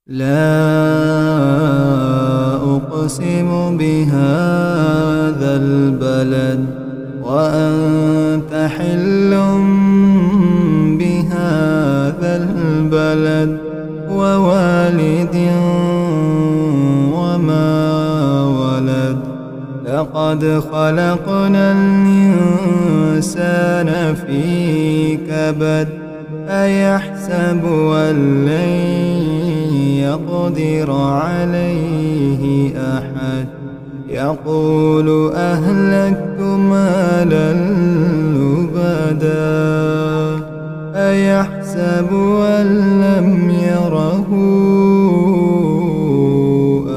لا أقسم بهذا البلد وأنت حل بهذا البلد ووالد وما ولد. لقد خلقنا الإنسان في كبد أيحسب أن لن يقدر عليه أحد. يقول أهلكت مالا لبدا أيحسب أن لم يره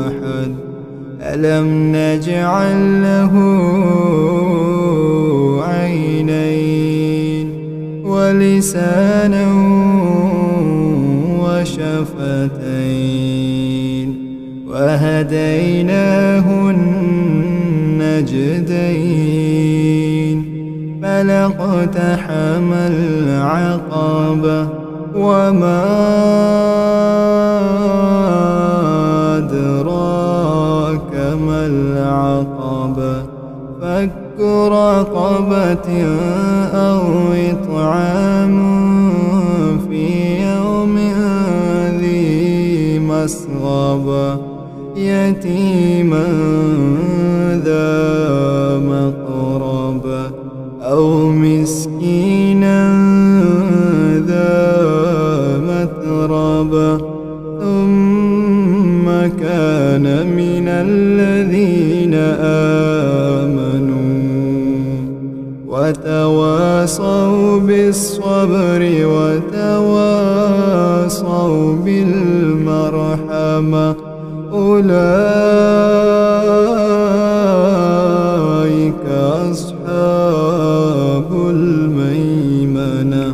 أحد. ألم نجعل له عينين ولسانا وشفتين وهديناه النجدين. فلاقتحم العقبة وما أدراك ما العقبة. فك رقبة أو إطعام في يوم ذي مسغبة يتيما ذا مقربة أو مسكينا ذا متربة ثم كان من الذين آمنوا وتواصوا بالصبر وتواصوا بالمرحمة أولئك أصحاب الميمنة.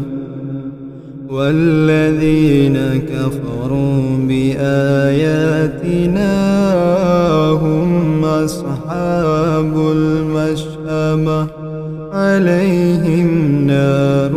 والذين كفروا بآياتنا هم أصحاب المشأمة عليهم نار